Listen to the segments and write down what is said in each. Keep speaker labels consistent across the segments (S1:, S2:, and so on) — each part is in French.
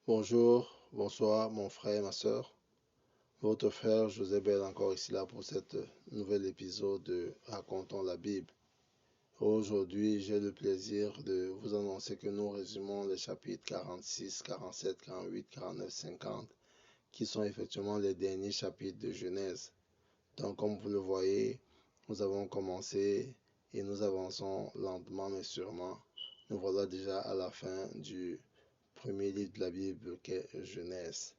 S1: Bonjour, bonsoir mon frère et ma soeur. Votre frère José Bell encore ici là pour cet nouvel épisode de Racontons la Bible. Aujourd'hui, j'ai le plaisir de vous annoncer que nous résumons les chapitres 46, 47, 48, 49, 50 qui sont effectivement les derniers chapitres de Genèse. Donc comme vous le voyez, nous avons commencé et nous avançons lentement mais sûrement. Nous voilà déjà à la fin du premier livre de la Bible qu'est Genèse.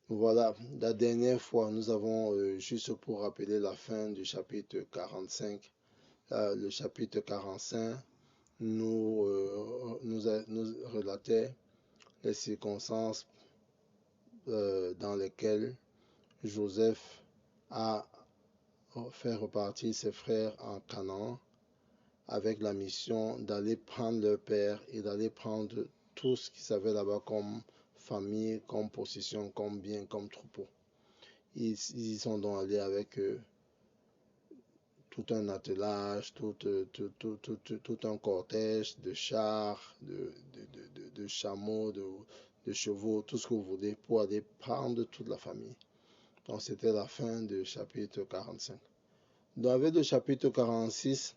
S1: Voilà, la dernière fois, nous avons, juste pour rappeler la fin du chapitre 45, le chapitre 45 nous relatait les circonstances dans lesquelles Joseph a fait repartir ses frères en Canaan avec la mission d'aller prendre leur père et d'aller prendre tout ce qu'ils avaient là-bas comme famille, comme possession, comme bien, comme troupeau. Ils y sont donc allés avec tout un attelage, tout un cortège de chars, de chameaux, de chevaux, tout ce que vous voulez, pour aller prendre toute la famille. Donc c'était la fin du chapitre 45. Dans le chapitre 46,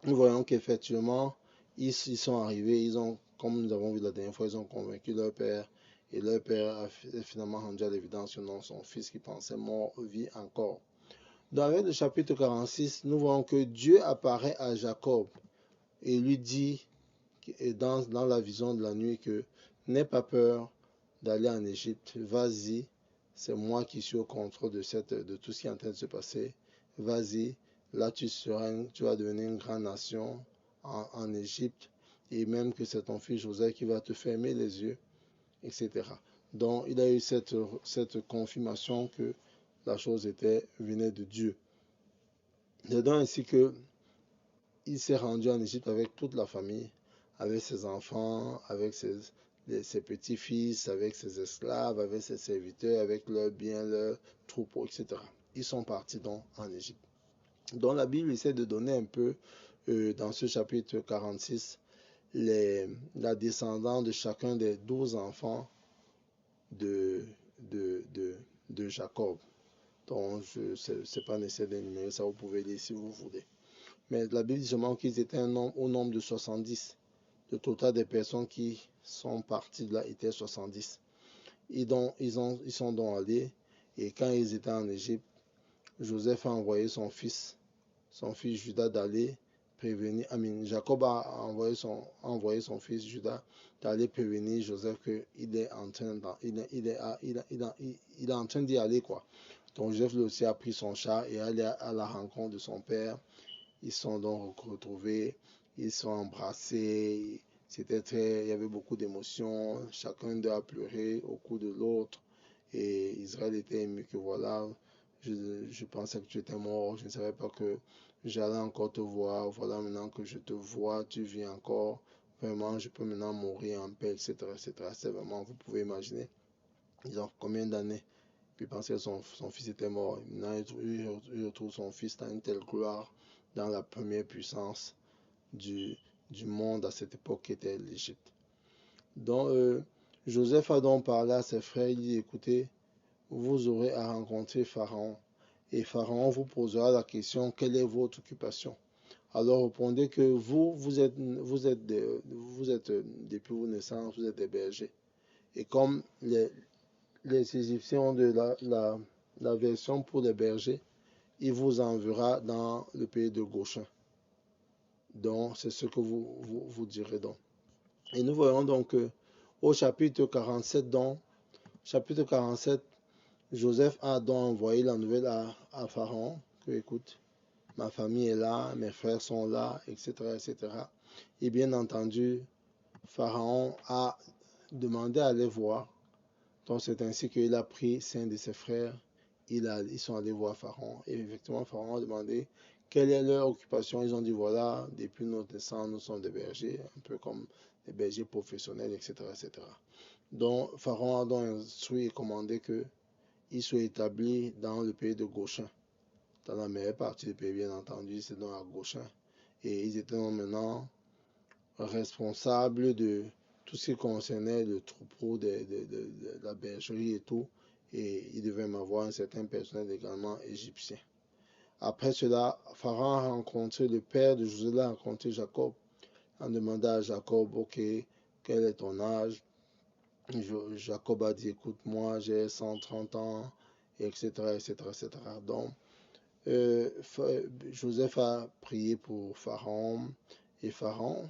S1: nous voyons qu'effectivement, ils sont arrivés, comme nous avons vu la dernière fois, ils ont convaincu leur père, et leur père a finalement rendu à l'évidence que non, son fils qui pensait mort vit encore. Dans le chapitre 46, nous voyons que Dieu apparaît à Jacob et lui dit, dans la vision de la nuit, que n'aie pas peur d'aller en Égypte, vas-y, c'est moi qui suis au contrôle de tout ce qui est en train de se passer, vas-y, là tu vas devenir une grande nation en Égypte, et même que c'est ton fils Joseph qui va te fermer les yeux, etc. Donc il a eu cette confirmation que la chose venait de Dieu. Dedans ainsi que il s'est rendu en Égypte avec toute la famille, avec ses enfants, avec ses petits-fils, avec ses esclaves, avec ses serviteurs, avec leurs biens, leurs troupeaux, etc. Ils sont partis donc en Égypte. Donc la Bible essaie de donner un peu, dans ce chapitre 46, la descendance de chacun des 12 enfants de Jacob. Donc, ce n'est pas nécessaire d'énumérer ça, vous pouvez lire si vous voulez. Mais la Bible dit seulement qu'ils étaient au nombre de 70. Le total des personnes qui sont parties de là était 70. Ils sont donc allés, et quand ils étaient en Égypte, Joseph a envoyé son fils Judas d'aller prévenir, Jacob a envoyé son fils Judas d'aller prévenir Joseph qu'il est en train d'y aller, quoi. Donc Joseph lui aussi a pris son char et allé à la rencontre de son père. Ils sont donc retrouvés, ils sont embrassés. Il y avait beaucoup d'émotions. Chacun d'eux a pleuré au cou de l'autre. Et Israël était ému que voilà, je pensais que tu étais mort. Je ne savais pas que j'allais encore te voir. Voilà, maintenant que je te vois, tu vis encore. Vraiment, je peux maintenant mourir en paix, etc., etc. C'est vraiment, vous pouvez imaginer. Ils ont combien d'années? Puis penser que son fils était mort. Maintenant, il retrouve son fils dans une telle gloire, dans la première puissance du monde à cette époque qui était l'Égypte. Donc, Joseph a donc parlé à ses frères, il dit, écoutez, vous aurez à rencontrer Pharaon, et Pharaon vous posera la question, quelle est votre occupation? Alors répondez que vous êtes depuis vos naissances, vous êtes des bergers. Et comme les Égyptiens ont de la version pour les bergers, il vous enverra dans le pays de Goshen. Donc, c'est ce que vous direz donc. Et nous voyons donc au chapitre 47, Joseph a donc envoyé la nouvelle à Pharaon, que écoute, ma famille est là, mes frères sont là, etc., etc. Et bien entendu, Pharaon a demandé à aller voir. Donc c'est ainsi qu'il a pris 5 de ses frères, ils sont allés voir Pharaon. Et effectivement, Pharaon a demandé quelle est leur occupation. Ils ont dit, voilà, depuis notre naissance, nous sommes des bergers, un peu comme des bergers professionnels, etc., etc. Donc Pharaon a donc instruit et commandé qu'ils soient établis dans le pays de Goshen. Dans la meilleure partie du pays, bien entendu, c'est donc à Goshen. Et ils étaient donc maintenant responsables de tout ce qui concernait le troupeau de la bergerie et tout, et il devait m'avoir un certain personnel également égyptien. Après cela, Pharaon a rencontré le père de Joseph, a rencontré Jacob, a demandé à Jacob, ok, quel est ton âge? Jacob a dit, écoute, moi j'ai 130 ans, etc., etc., etc. Donc, Joseph a prié pour Pharaon, et Pharaon,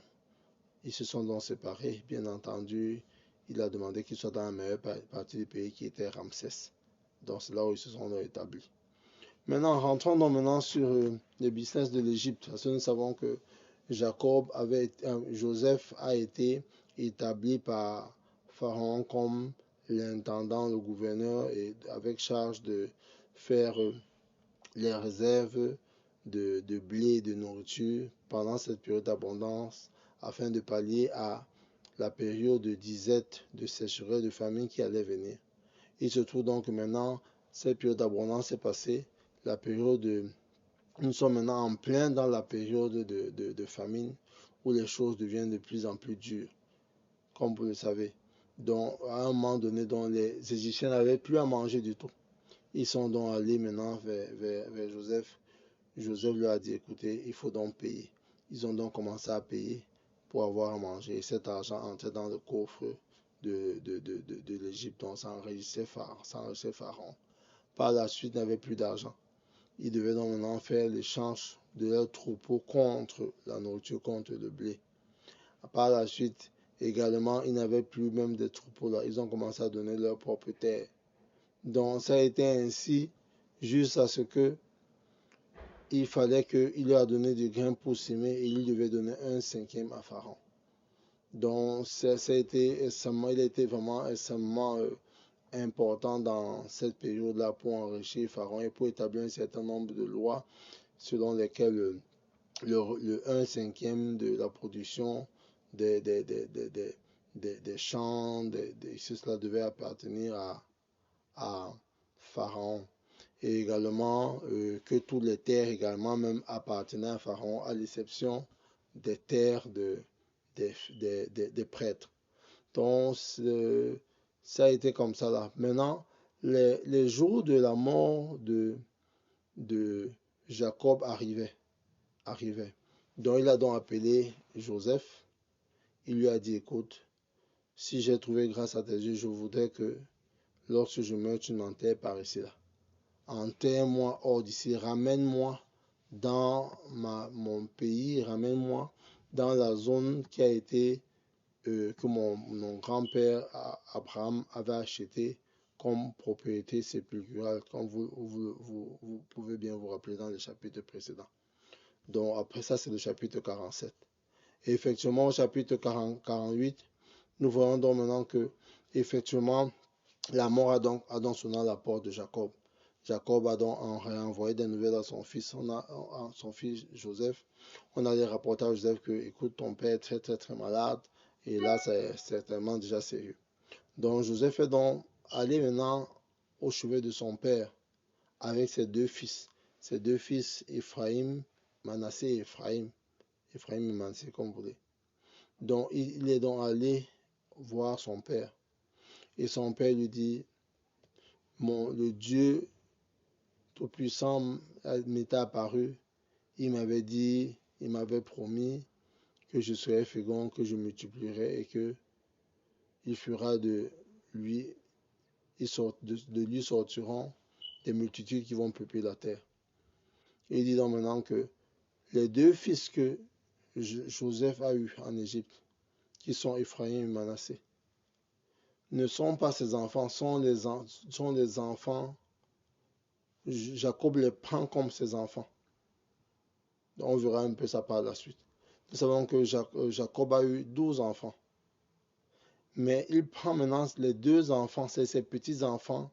S1: ils se sont donc séparés, bien entendu. Il a demandé qu'il soit dans la meilleure partie du pays qui était Ramsès. Donc c'est là où ils se sont établis. Maintenant, rentrons donc maintenant sur le business de l'Égypte. Parce que nous savons que Joseph a été établi par Pharaon comme l'intendant, le gouverneur, et avec charge de faire les réserves de blé et de nourriture pendant cette période d'abondance afin de pallier à la période de disette, de sécheresse, de famine qui allait venir. Il se trouve donc que maintenant, cette période d'abondance est passée. La période nous sommes maintenant en plein dans la période de famine où les choses deviennent de plus en plus dures, comme vous le savez. Donc, à un moment donné, donc, les Égyptiens n'avaient plus à manger du tout. Ils sont donc allés maintenant vers Joseph. Joseph leur a dit, écoutez, il faut donc payer. Ils ont donc commencé à payer pour avoir à manger. Et cet argent entrait dans le coffre de l'Égypte. Donc, ça enregistrait Pharaon. Par la suite, ils n'avaient plus d'argent. Ils devaient donc maintenant faire l'échange de leurs troupeaux contre la nourriture, contre le blé. Par la suite, également, ils n'avaient plus même des troupeaux là. Ils ont commencé à donner leur propre terre. Donc, ça a été ainsi jusqu'à ce que il fallait qu'il leur donne du grain pour s'aimer et il devait donner 1/5 à Pharaon. Donc, il a été vraiment extrêmement important dans cette période-là pour enrichir Pharaon et pour établir un certain nombre de lois selon lesquelles le 1/5 de la production des champs, cela devait appartenir à Pharaon. Et également que toutes les terres également même appartenaient à Pharaon, à l'exception des terres des prêtres. Donc, ça a été comme ça là. Maintenant, les jours de la mort de Jacob arrivaient. Donc, il a donc appelé Joseph. Il lui a dit, écoute, si j'ai trouvé grâce à tes yeux, je voudrais que lorsque je meurs, tu m'enterres par ici là. Enterre-moi hors d'ici, ramène-moi dans mon pays, ramène-moi dans la zone qui a été, que mon grand-père Abraham avait acheté comme propriété sépulcrale, comme vous pouvez bien vous rappeler dans le chapitre précédent. Donc après ça, c'est le chapitre 47. Et effectivement, au chapitre 48, nous voyons donc maintenant que, effectivement, la mort a donc sonné à la porte de Jacob. Jacob a donc envoyé des nouvelles à son fils, son fils Joseph. On allait rapporter à Joseph que, écoute, ton père est très, très, très malade. Et là, c'est certainement déjà sérieux. Donc, Joseph est donc allé maintenant au chevet de son père avec ses deux fils. Ses deux fils, Ephraim, Manassé et Ephraim. Ephraim et Manassé, comme vous voulez. Donc, il est donc allé voir son père. Et son père lui dit, le Dieu Tout-Puissant m'était apparu. Il m'avait dit, il m'avait promis que je serais fécond, que je multiplierais et que il fera de lui, de lui sortiront des multitudes qui vont peupler la terre. Et il dit donc maintenant que les deux fils que Joseph a eus en Égypte, qui sont Ephraim et Manassé, ne sont pas ses enfants, sont les enfants. Jacob les prend comme ses enfants. On verra un peu ça par la suite. Nous savons que Jacob a eu 12 enfants. Mais il prend maintenant les deux enfants, c'est ses petits-enfants,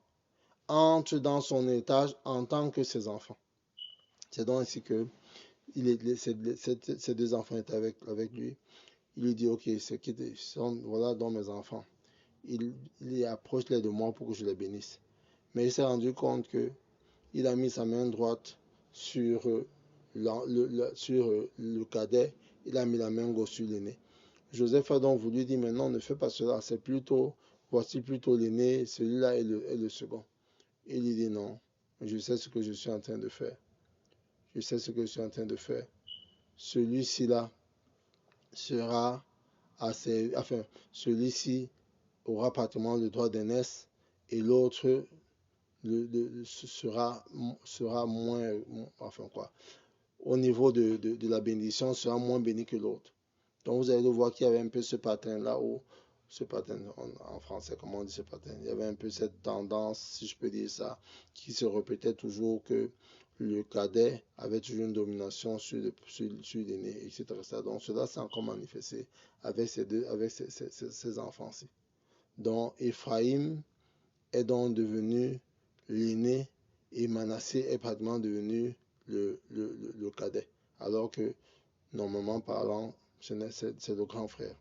S1: entrent dans son héritage en tant que ses enfants. C'est donc ainsi que ces deux enfants étaient avec lui. Il lui dit, ok, voilà donc mes enfants. Il approche-les de moi pour que je les bénisse. Mais il s'est rendu compte que il a mis sa main droite sur le cadet, il a mis la main gauche sur l'aîné. Joseph a donc voulu dire, maintenant ne fais pas cela, c'est plutôt, voici plutôt l'aîné, celui-là est le second. Il lui dit non, je sais ce que je suis en train de faire. Je sais ce que je suis en train de faire. Celui-ci là sera assez, enfin, celui-ci aura pratiquement le droit d'aînesse et l'autre sera moins, enfin quoi, au niveau de la bénédiction, sera moins béni que l'autre. Donc vous allez le voir qu'il y avait un peu ce pattern là où, ce pattern en français, comment on dit ce pattern, il y avait un peu cette tendance, si je peux dire ça, qui se répétait toujours que le cadet avait toujours une domination sur l'aîné, etc. Donc cela s'est encore manifesté avec ces enfants-ci. Donc Ephraim est donc devenu l'aîné et Manassé est pratiquement devenu le cadet. Alors que, normalement parlant, c'est le grand frère.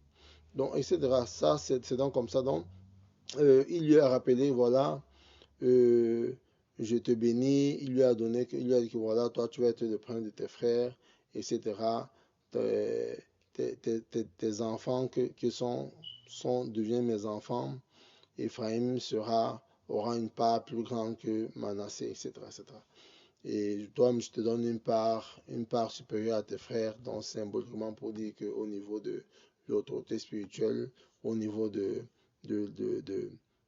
S1: Donc, etc. Ça, c'est donc comme ça. Donc, il lui a rappelé, voilà, je te bénis. Il lui a donné, il lui a dit que voilà, toi, tu vas être le premier de tes frères, etc. Tes enfants qui deviennent mes enfants. Ephraim aura une part plus grande que Manassé, etc., etc. Et toi, je te donne une part supérieure à tes frères, donc symboliquement pour dire qu'au niveau de l'autorité spirituelle, au niveau de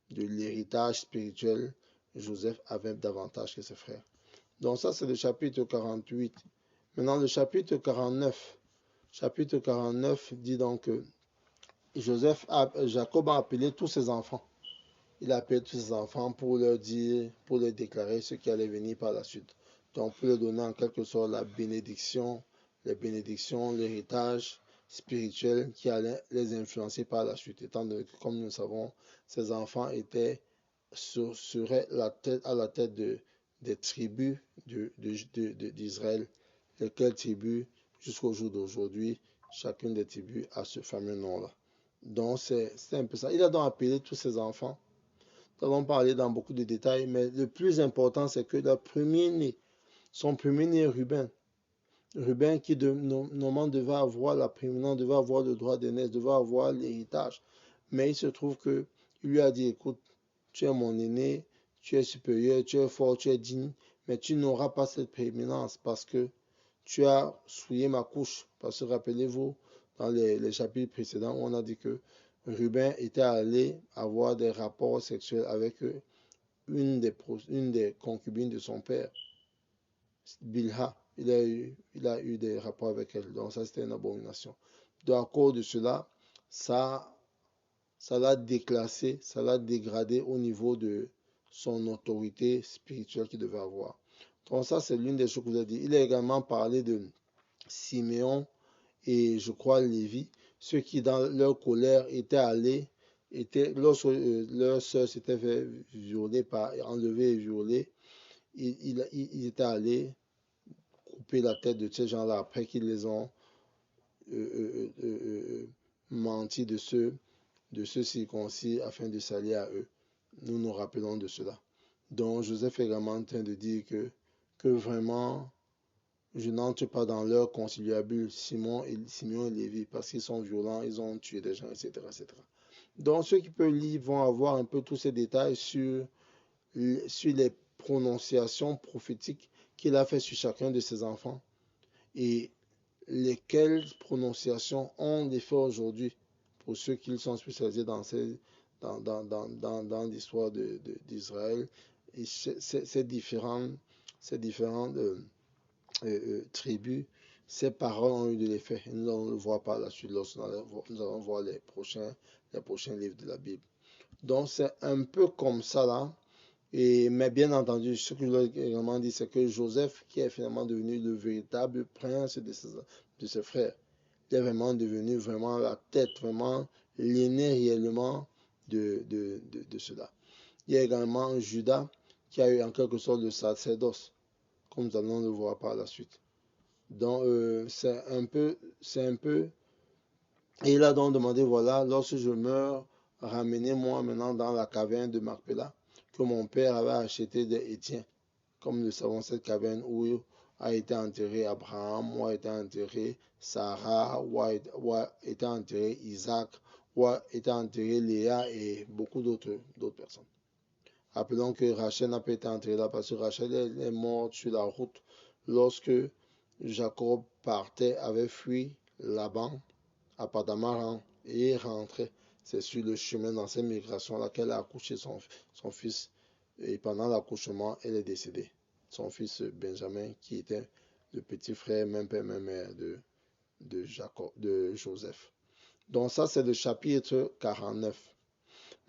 S1: l'héritage spirituel, Joseph avait davantage que ses frères. Donc ça, c'est le chapitre 48. Maintenant, le chapitre 49. Chapitre 49 dit donc que Jacob a appelé tous ses enfants. Il a appelé tous ses enfants pour leur dire, pour leur déclarer ce qui allait venir par la suite. Donc, pour leur donner en quelque sorte la bénédiction, les bénédictions, l'héritage spirituel qui allait les influencer par la suite. Étant donné que, comme nous le savons, ces enfants seraient à la tête des tribus d'Israël, lesquelles tribus, jusqu'au jour d'aujourd'hui, chacune des tribus a ce fameux nom-là. Donc, c'est un peu ça. Il a donc appelé tous ses enfants. Nous allons parler dans beaucoup de détails, mais le plus important, c'est que son premier-né, Ruben qui normalement devait avoir la prééminence, devait avoir le droit d'aînesse, devait avoir l'héritage. Mais il se trouve que il lui a dit, écoute, tu es mon aîné, tu es supérieur, tu es fort, tu es digne, mais tu n'auras pas cette prééminence parce que tu as souillé ma couche. Parce que rappelez-vous, dans les chapitres précédents, on a dit que Ruben était allé avoir des rapports sexuels avec une des concubines de son père, Bilha. Il a eu des rapports avec elle. Donc ça, c'était une abomination. Donc à cause de cela, ça l'a déclassé, ça l'a dégradé au niveau de son autorité spirituelle qu'il devait avoir. Donc ça, c'est l'une des choses que vous avez dit. Il a également parlé de Siméon et je crois Lévi, ceux qui dans leur colère étaient allés, lorsque leur soeur s'était fait violer, enlever et violer, ils étaient allés couper la tête de ces gens-là après qu'ils les ont menti de ceux circoncis afin de s'allier à eux. Nous nous rappelons de cela. Donc Joseph est également en train de dire que vraiment je n'entre pas dans leur conciliabule, Simeon et Lévi, parce qu'ils sont violents, ils ont tué des gens, etc., etc. Donc ceux qui peuvent lire vont avoir un peu tous ces détails sur les prononciations prophétiques qu'il a fait sur chacun de ses enfants et lesquelles prononciations ont l'effet aujourd'hui pour ceux qui sont spécialisés dans l'histoire d'Israël et ces différentes tribus, ces paroles ont eu de l'effet. Et nous allons le voir par la suite lorsque nous allons voir les prochains livres de la Bible. Donc c'est un peu comme ça là. Mais bien entendu, ce que je voulais également dire, c'est que Joseph, qui est finalement devenu le véritable prince de ses frères, il est vraiment devenu vraiment la tête, vraiment l'aîné réellement de cela. Il y a également Judas, qui a eu en quelque sorte le sacerdoce, comme nous allons le voir par la suite. Donc, c'est un peu, et il a donc demandé, voilà, lorsque je meurs, ramenez-moi maintenant dans la caverne de Macpéla, que mon père avait acheté des Étiens. Comme nous savons, cette caverne où a été enterré Abraham, où a été enterré Sarah, où a été enterré Isaac, où a été enterré Léa et beaucoup d'autres personnes. Rappelons que Rachel n'a pas été enterrée là parce que Rachel est morte sur la route lorsque Jacob partait, avait fui Laban à Padamaran et est rentré. C'est sur le chemin dans cette migration-là qu'elle a accouché son fils. Et pendant l'accouchement, elle est décédée. Son fils Benjamin, qui était le petit frère, même père, même mère de Joseph. Donc ça, c'est le chapitre 49.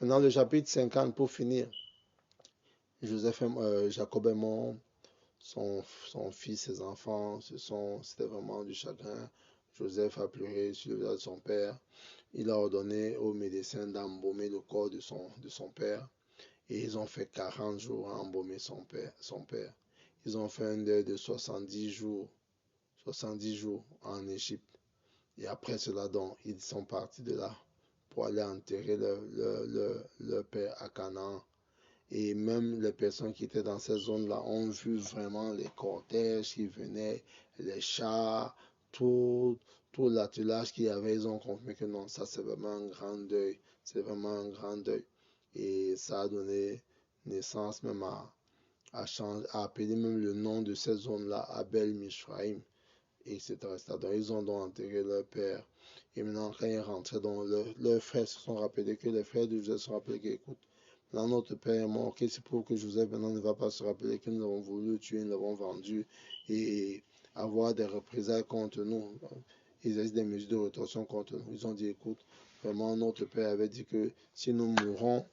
S1: Maintenant, le chapitre 50, pour finir. Jacob est mort, son fils, ses enfants, c'était vraiment du chagrin. Joseph a pleuré sur le visage de son père. Il a ordonné aux médecins d'embaumer le corps de son père. Et ils ont fait 40 jours à embaumer son père. Ils ont fait un deuil de 70 jours en Égypte. Et après cela, donc, ils sont partis de là pour aller enterrer leur père à Canaan. Et même les personnes qui étaient dans cette zone-là ont vu vraiment les cortèges qui venaient, les chars, tout l'attelage qu'il y avait. Ils ont compris que non, ça c'est vraiment un grand deuil. C'est vraiment un grand deuil. Et ça a donné naissance même à appeler même le nom de cette zone-là, Abel Mishraïm, etc. Donc ils ont donc enterré leur père. Et maintenant, quand ils rentraient, leurs frères se sont rappelés que les frères de Joseph se sont rappelés que, écoute, là, notre père est mort, ok, c'est pour que Joseph maintenant ne va pas se rappeler que nous avons voulu le tuer, nous l'avons vendu et avoir des représailles contre nous. Ils ont des mesures de rétorsion contre nous. Ils ont dit, écoute, vraiment, notre père avait dit que si nous mourons,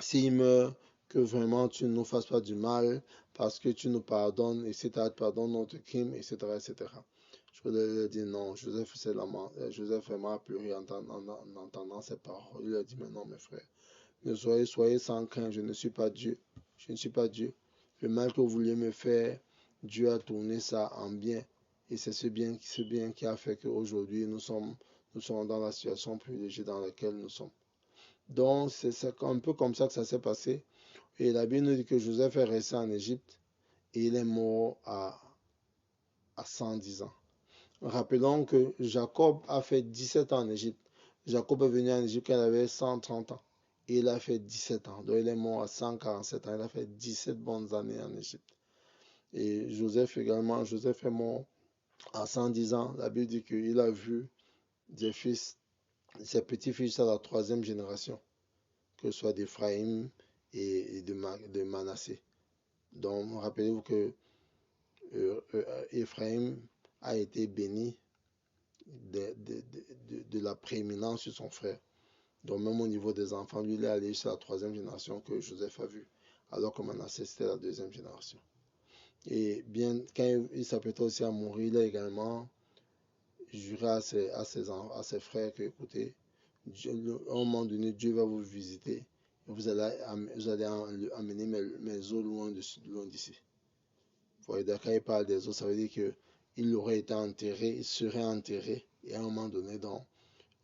S1: s'il meurt, que vraiment tu ne nous fasses pas du mal, parce que tu nous pardonnes, etc., tu pardonnes notre crime, etc., etc. Je lui ai dit non, Joseph vraiment a pleuré en entendant ces paroles. Il a dit, mais non, mes frères, ne soyez sans crainte, je ne suis pas Dieu. Je ne suis pas Dieu. Le mal que vous vouliez me faire, Dieu a tourné ça en bien. Et c'est ce bien qui a fait qu'aujourd'hui, nous sommes dans la situation privilégiée dans laquelle nous sommes. Donc, c'est un peu comme ça que ça s'est passé. Et la Bible nous dit que Joseph est resté en Égypte et il est mort à 110 ans. Rappelons que Jacob a fait 17 ans en Égypte. Jacob est venu en Égypte quand il avait 130 ans. Et il a fait 17 ans. Donc il est mort à 147 ans. Il a fait 17 bonnes années en Égypte. Et Joseph également, Joseph est mort à 110 ans. La Bible dit qu'il a vu ses petits-fils à la 3e génération, que ce soit d'Éphraïm et de Manassé. Donc rappelez-vous que Éphraïm a été béni de la prééminence sur son frère. Donc même au niveau des enfants, lui, il est allé sur la 3e génération que Joseph a vu, alors que Manassé, c'était la 2e génération. Et bien, quand il s'apprêtait aussi à mourir, il a également juré à ses frères que, écoutez, à un moment donné, Dieu va vous visiter et vous allez amener mes os loin d'ici. Vous voyez, quand il parle des os, ça veut dire qu'il aurait été enterré, il serait enterré, et à un moment donné, donc,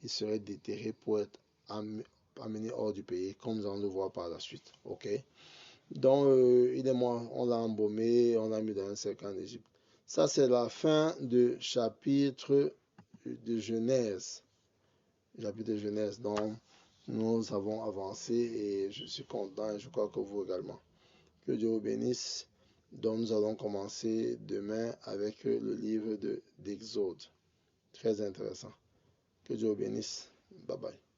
S1: il serait déterré pour être amené hors du pays, comme nous allons le voir par la suite. Ok? Donc, il est mort, on l'a embaumé, on l'a mis dans un cercle en Égypte. Ça, c'est la fin du chapitre de Genèse. Chapitre de Genèse. Donc, nous avons avancé et je suis content et je crois que vous également. Que Dieu vous bénisse. Donc, nous allons commencer demain avec le livre d'Exode. Très intéressant. Que Dieu vous bénisse. Bye bye.